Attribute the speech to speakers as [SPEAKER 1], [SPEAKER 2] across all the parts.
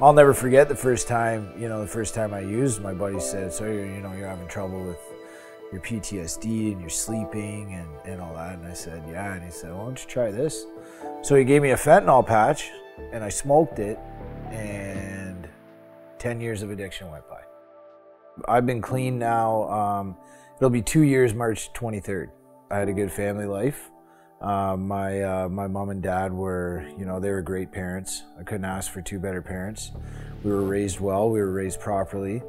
[SPEAKER 1] I'll never forget the first time, the first time I used, my buddy said, so you're having trouble with your PTSD and you're sleeping and all that. And I said, yeah. And he said, why don't you try this? So he gave me a fentanyl patch and I smoked it, and 10 years of addiction went by. I've been clean now, it'll be 2 years, March 23rd. I had a good family life. My mom and dad were, they were great parents. I couldn't ask for two better parents. We were raised well, we were raised properly.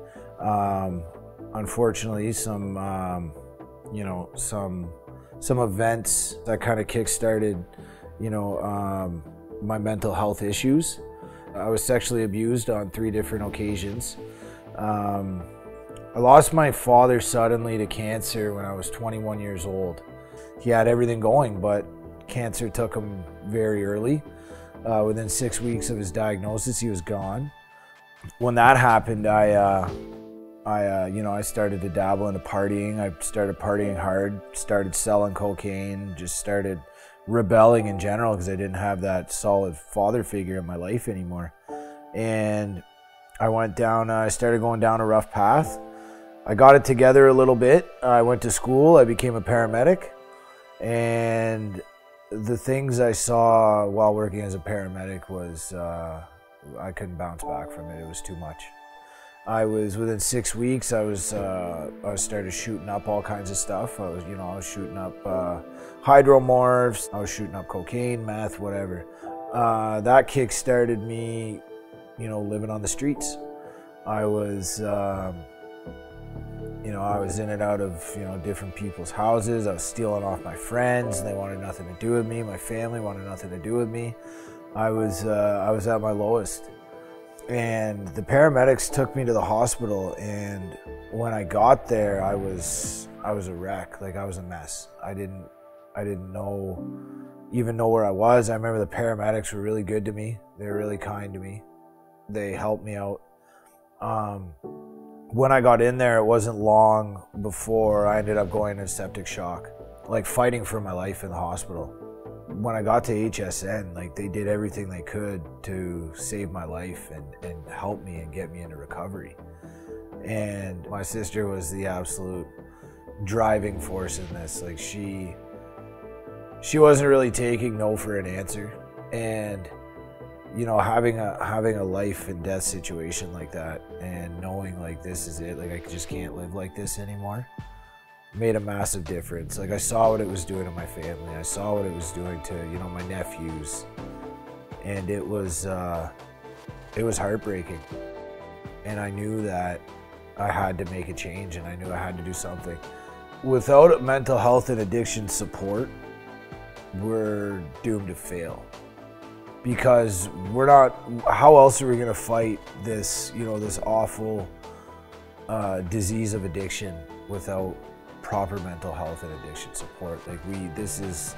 [SPEAKER 1] Unfortunately, some events that kind of kick-started, my mental health issues. I was sexually abused on 3 different occasions. I lost my father suddenly to cancer when I was 21 years old. He had everything going, but cancer took him very early. Within 6 weeks of his diagnosis, he was gone. When that happened, I started to dabble into partying. I started partying hard, started selling cocaine, just started rebelling in general because I didn't have that solid father figure in my life anymore. And I started going down a rough path. I got it together a little bit. I went to school, I became a paramedic. And the things I saw while working as a paramedic was, I couldn't bounce back from it. It was too much. Within 6 weeks, I started shooting up all kinds of stuff. I was shooting up hydromorphs. I was shooting up cocaine, meth, whatever. That kick-started me, living on the streets. I was in and out of, different people's houses. I was stealing off my friends. They wanted nothing to do with me. My family wanted nothing to do with me. I was at my lowest. And the paramedics took me to the hospital, and when I got there, I was a wreck. Like, I was a mess. I didn't even know where I was. I remember the paramedics were really good to me. They were really kind to me. They helped me out. When I got in there, it wasn't long before I ended up going into septic shock, like fighting for my life in the hospital. When I got to HSN, like, they did everything they could to save my life and help me and get me into recovery. And my sister was the absolute driving force in this. Like, she wasn't really taking no for an answer. And having a life and death situation like that, and knowing, like, this is it, like, I just can't live like this anymore, made a massive difference. Like, I saw what it was doing to my family. I saw what it was doing to, my nephews. And it was heartbreaking. And I knew that I had to make a change, and I knew I had to do something. Without mental health and addiction support, we're doomed to fail. Because how else are we gonna fight this, this awful disease of addiction without proper mental health and addiction support? Like, this is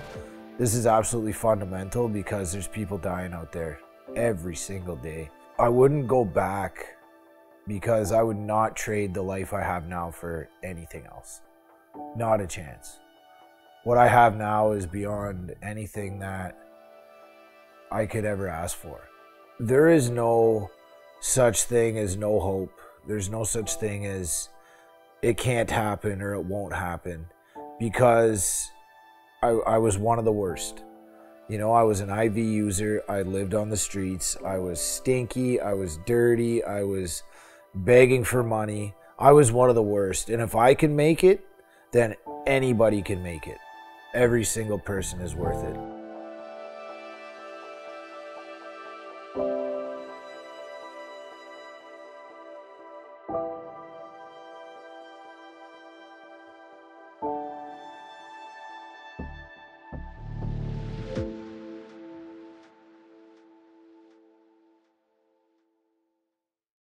[SPEAKER 1] absolutely fundamental, because there's people dying out there every single day. I wouldn't go back, because I would not trade the life I have now for anything else. Not a chance. What I have now is beyond anything that I could ever ask for. There is no such thing as no hope. There's no such thing as it can't happen or it won't happen, because I was one of the worst. I was an IV user. I lived on the streets. I was stinky. I was dirty. I was begging for money. I was one of the worst. And if I can make it, then anybody can make it. Every single person is worth it.